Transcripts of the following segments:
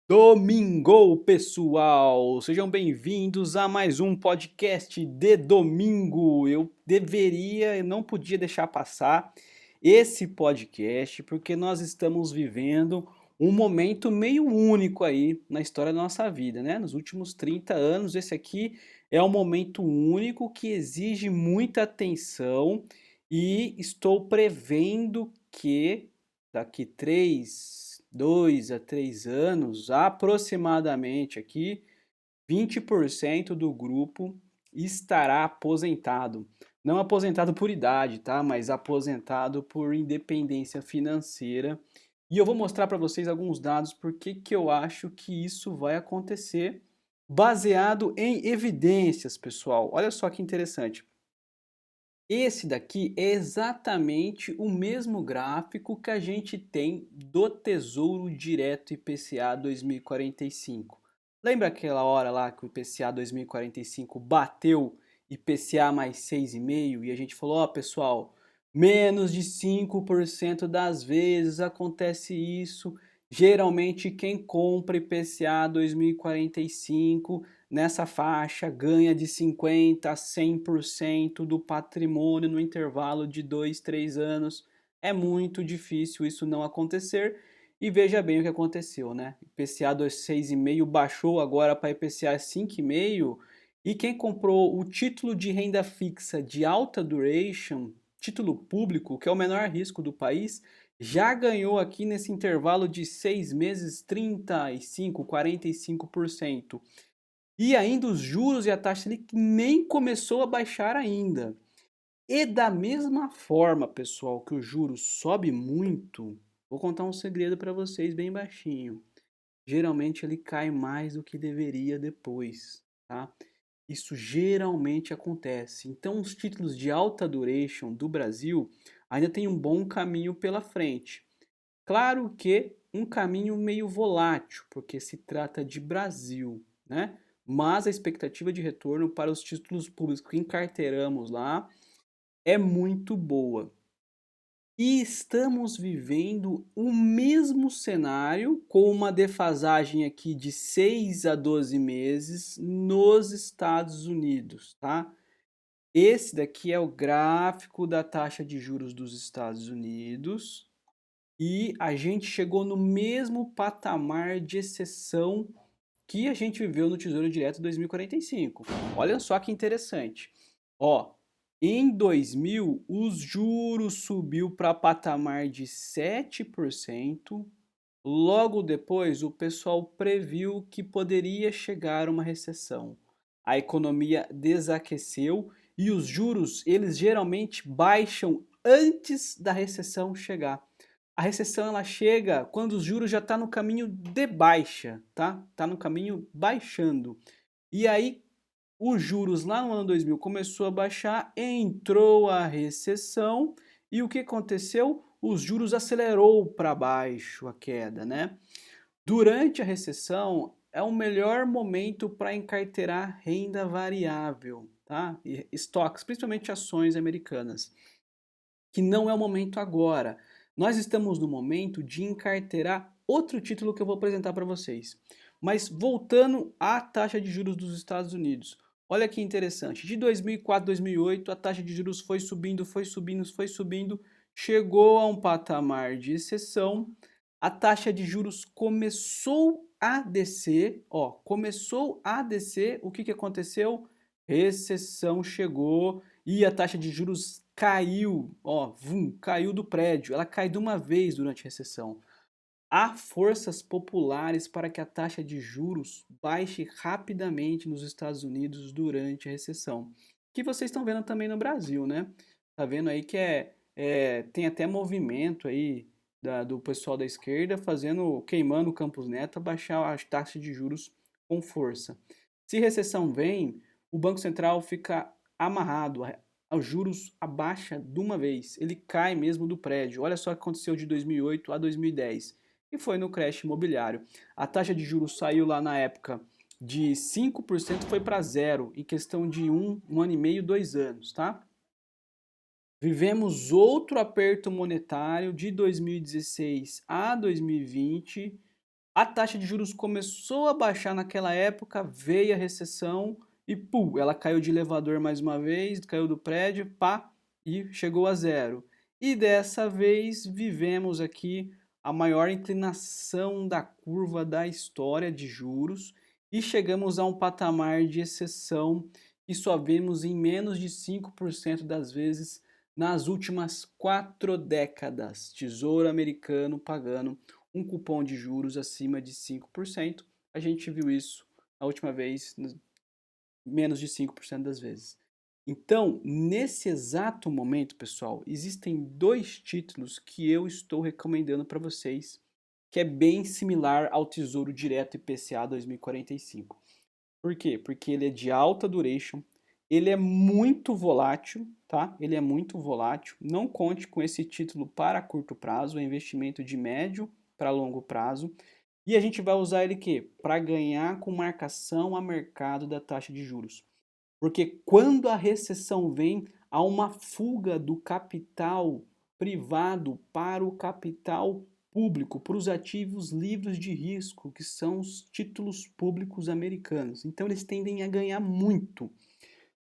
Domingo, pessoal! Sejam bem-vindos a mais um podcast de domingo. Eu deveria, eu não podia deixar passar esse podcast porque nós estamos vivendo um momento meio único aí na história da nossa vida, né? Nos últimos 30 anos, esse aqui é um momento único que exige muita atenção e estou prevendo que daqui 2 a 3 anos, aproximadamente aqui, 20% do grupo estará aposentado. Não aposentado por idade, tá? Mas aposentado por independência financeira. E eu vou mostrar para vocês alguns dados porque que eu acho que isso vai acontecer, baseado em evidências, pessoal. Olha só que interessante. Esse daqui é exatamente o mesmo gráfico que a gente tem do Tesouro Direto IPCA 2045. Lembra aquela hora lá que o IPCA 2045 bateu IPCA mais 6,5 e a gente falou, ó, pessoal, menos de 5% das vezes acontece isso. Geralmente quem compra IPCA 2045 nessa faixa ganha de 50 a 100% do patrimônio no intervalo de 2, 3 anos. É muito difícil isso não acontecer. E veja bem o que aconteceu, né? IPCA 6,5 baixou agora para IPCA 5,5 e quem comprou o título de renda fixa de alta duration, título público, que é o menor risco do país, já ganhou aqui nesse intervalo de 6 meses 35, 45%. E ainda os juros e a taxa Selic nem começou a baixar ainda. E da mesma forma, pessoal, que o juros sobe muito, vou contar um segredo para vocês bem baixinho. Geralmente ele cai mais do que deveria depois, tá? Isso geralmente acontece. Então, os títulos de alta duration do Brasil ainda tem um bom caminho pela frente. Claro que um caminho meio volátil, porque se trata de Brasil, né? Mas a expectativa de retorno para os títulos públicos que encarteiramos lá é muito boa. E estamos vivendo o mesmo cenário com uma defasagem aqui de 6 a 12 meses nos Estados Unidos, tá? Esse daqui é o gráfico da taxa de juros dos Estados Unidos e a gente chegou no mesmo patamar de exceção que a gente viveu no Tesouro Direto 2045. Olha só que interessante. Ó, em 2000, os juros subiu para patamar de 7%. Logo depois, o pessoal previu que poderia chegar uma recessão. A economia desaqueceu e os juros, eles geralmente baixam antes da recessão chegar. A recessão ela chega quando os juros já estão no caminho de baixa, tá? Tá no caminho baixando. E aí os juros lá no ano 2000 começou a baixar, entrou a recessão e o que aconteceu? Os juros acelerou para baixo a queda, né? Durante a recessão é o melhor momento para encarteirar renda variável, tá? E estoques, principalmente ações americanas, que não é o momento agora. Nós estamos no momento de encarteirar outro título que eu vou apresentar para vocês. Mas voltando à taxa de juros dos Estados Unidos. Olha que interessante, de 2004 a 2008 a taxa de juros foi subindo, foi subindo, foi subindo, chegou a um patamar de exceção, a taxa de juros começou a descer, ó, começou a descer, o que que aconteceu? Recessão chegou e a taxa de juros caiu, ó, vum, caiu do prédio, ela cai de uma vez durante a recessão. Há forças populares para que a taxa de juros baixe rapidamente nos Estados Unidos durante a recessão. Que vocês estão vendo também no Brasil, né? Tá vendo aí que tem até movimento aí do pessoal da esquerda fazendo, queimando o Campos Neto a baixar as taxas de juros com força. Se recessão vem, o Banco Central fica amarrado, os juros abaixa de uma vez, ele cai mesmo do prédio. Olha só o que aconteceu de 2008 a 2010 e foi no crash imobiliário. A taxa de juros saiu lá na época de 5%, foi para zero em questão de um ano e meio, 2 anos, tá? Vivemos outro aperto monetário de 2016 a 2020 A taxa de juros começou a baixar naquela época, veio a recessão e pum, ela caiu de elevador mais uma vez, caiu do prédio, pá, e chegou a zero. E dessa vez vivemos aqui a maior inclinação da curva da história de juros e chegamos a um patamar de exceção que só vemos em menos de 5% das vezes nas últimas 4 décadas. Tesouro americano pagando um cupom de juros acima de 5%. A gente viu isso a última vez, menos de 5% das vezes. Então, nesse exato momento, pessoal, existem dois títulos que eu estou recomendando para vocês, que é bem similar ao Tesouro Direto IPCA 2045. Por quê? Porque ele é de alta duration, ele é muito volátil, tá? Ele é muito volátil. Não conte com esse título para curto prazo, é investimento de médio para longo prazo. E a gente vai usar ele que para ganhar com marcação a mercado da taxa de juros. Porque quando a recessão vem, há uma fuga do capital privado para o capital público, para os ativos livres de risco, que são os títulos públicos americanos. Então eles tendem a ganhar muito.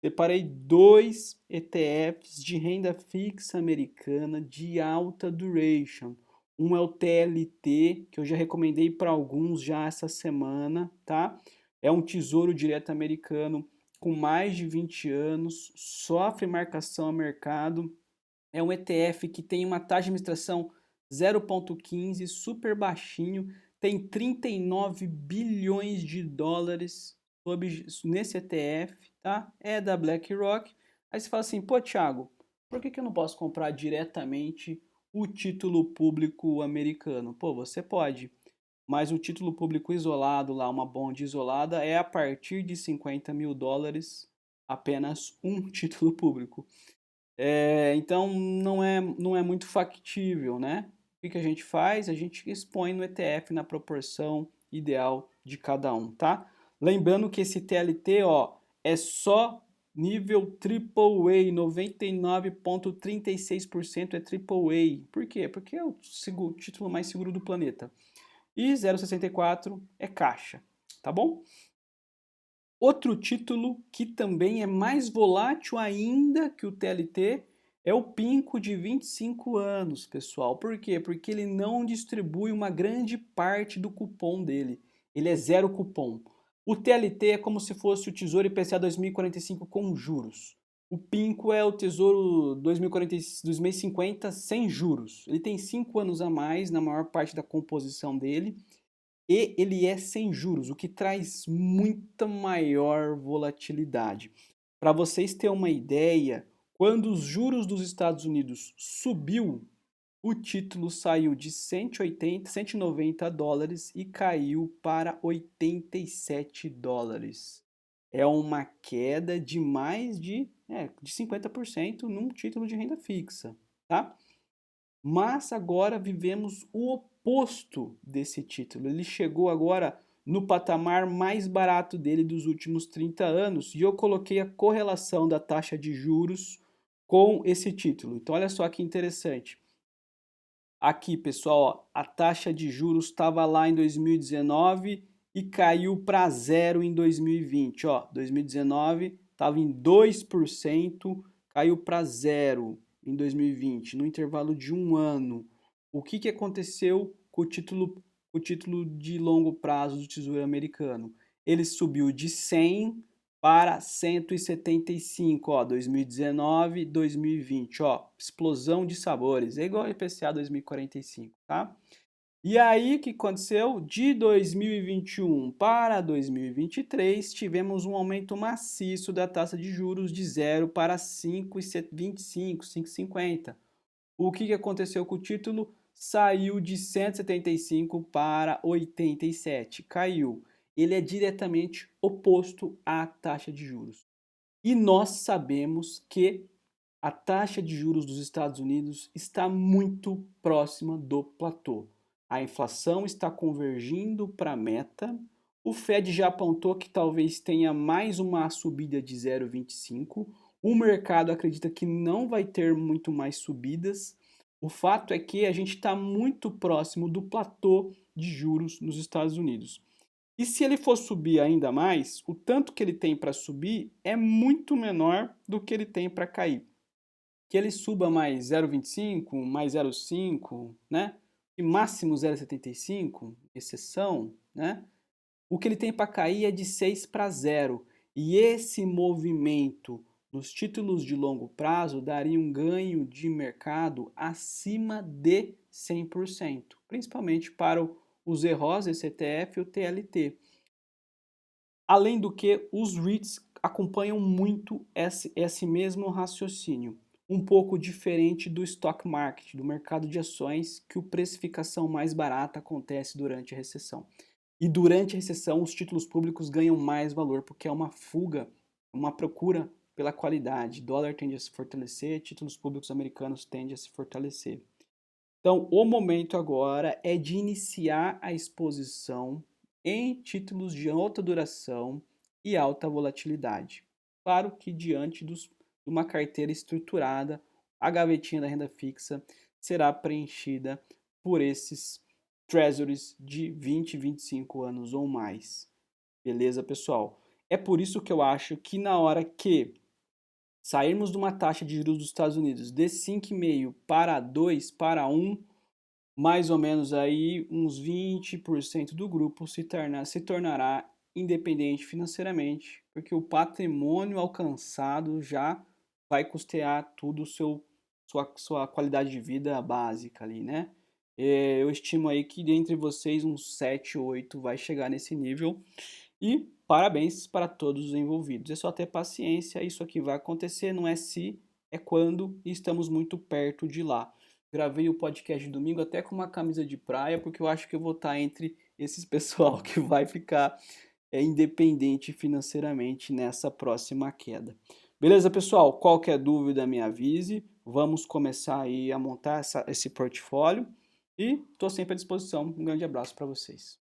Separei dois ETFs de renda fixa americana de alta duration. Um é o TLT, que eu já recomendei para alguns já essa semana, tá? É um tesouro direto americano com mais de 20 anos, sofre marcação a mercado. É um ETF que tem uma taxa de administração 0,15, super baixinho, tem 39 bilhões de dólares nesse ETF, tá? É da BlackRock. Aí você fala assim, pô, Thiago, por que eu não posso comprar diretamente o título público americano? Pô, você pode, mas o título público isolado lá, uma bond isolada, é a partir de 50 mil dólares apenas um título público. Então não é muito factível, né? O que a gente faz? A gente expõe no ETF na proporção ideal de cada um, tá? Lembrando que esse TLT, ó, é só nível AAA, 99,36% é AAA. Por quê? Porque é o título mais seguro do planeta. E 0,64 é caixa, tá bom? Outro título que também é mais volátil ainda que o TLT é o Pinco de 25 anos, pessoal. Por quê? Porque ele não distribui uma grande parte do cupom dele. Ele é zero cupom. O TLT é como se fosse o Tesouro IPCA 2045 com juros. O Pinco é o Tesouro 2050 sem juros. Ele tem 5 anos a mais na maior parte da composição dele e ele é sem juros, o que traz muita maior volatilidade. Para vocês terem uma ideia, quando os juros dos Estados Unidos subiu, o título saiu de 180, 190 dólares e caiu para 87 dólares. É uma queda de mais de 50% num título de renda fixa, tá? Mas agora vivemos o oposto desse título. Ele chegou agora no patamar mais barato dele dos últimos 30 anos e eu coloquei a correlação da taxa de juros com esse título. Então olha só que interessante. Aqui, pessoal, ó, a taxa de juros estava lá em 2019 e caiu para zero em 2020. Ó, 2019 estava em 2%, caiu para zero em 2020, no intervalo de um ano. O que aconteceu com o título de longo prazo do Tesouro Americano? Ele subiu de 100 para 175, ó, 2019, 2020, ó, explosão de sabores, é igual ao IPCA 2045, tá? E aí, o que aconteceu? De 2021 para 2023, tivemos um aumento maciço da taxa de juros de 0 para 5,25, 5,50. O que aconteceu com o título? Saiu de 175 para 87, caiu. Ele é diretamente oposto à taxa de juros. E nós sabemos que a taxa de juros dos Estados Unidos está muito próxima do platô. A inflação está convergindo para a meta. O Fed já apontou que talvez tenha mais uma subida de 0,25. O mercado acredita que não vai ter muito mais subidas. O fato é que a gente está muito próximo do platô de juros nos Estados Unidos. E se ele for subir ainda mais, o tanto que ele tem para subir é muito menor do que ele tem para cair. Que ele suba mais 0,25, mais 0,5, né? E máximo 0,75, exceção, né? O que ele tem para cair é de 6 para 0. E esse movimento nos títulos de longo prazo daria um ganho de mercado acima de 100%, principalmente para o Z-ROS, esse ETF e o TLT. Além do que, os REITs acompanham muito esse mesmo raciocínio, um pouco diferente do stock market, do mercado de ações, que a precificação mais barata acontece durante a recessão. E durante a recessão, os títulos públicos ganham mais valor, porque é uma fuga, uma procura pela qualidade. O dólar tende a se fortalecer, títulos públicos americanos tendem a se fortalecer. Então, o momento agora é de iniciar a exposição em títulos de alta duração e alta volatilidade. Claro que diante de uma carteira estruturada, a gavetinha da renda fixa será preenchida por esses treasuries de 20, 25 anos ou mais. Beleza, pessoal? É por isso que eu acho que na hora que sairmos de uma taxa de juros dos Estados Unidos de 5,5 para 2 para 1, mais ou menos aí uns 20% do grupo se tornará independente financeiramente, porque o patrimônio alcançado já vai custear tudo sua qualidade de vida básica ali, né? Eu estimo aí que dentre vocês uns 7, 8 vai chegar nesse nível. E parabéns para todos os envolvidos. É só ter paciência, isso aqui vai acontecer, não é se, é quando, e estamos muito perto de lá. Gravei o podcast de domingo até com uma camisa de praia, porque eu acho que eu vou estar entre esses pessoal que vai ficar independente financeiramente nessa próxima queda. Beleza, pessoal? Qualquer dúvida me avise. Vamos começar aí a montar esse portfólio. E estou sempre à disposição. Um grande abraço para vocês.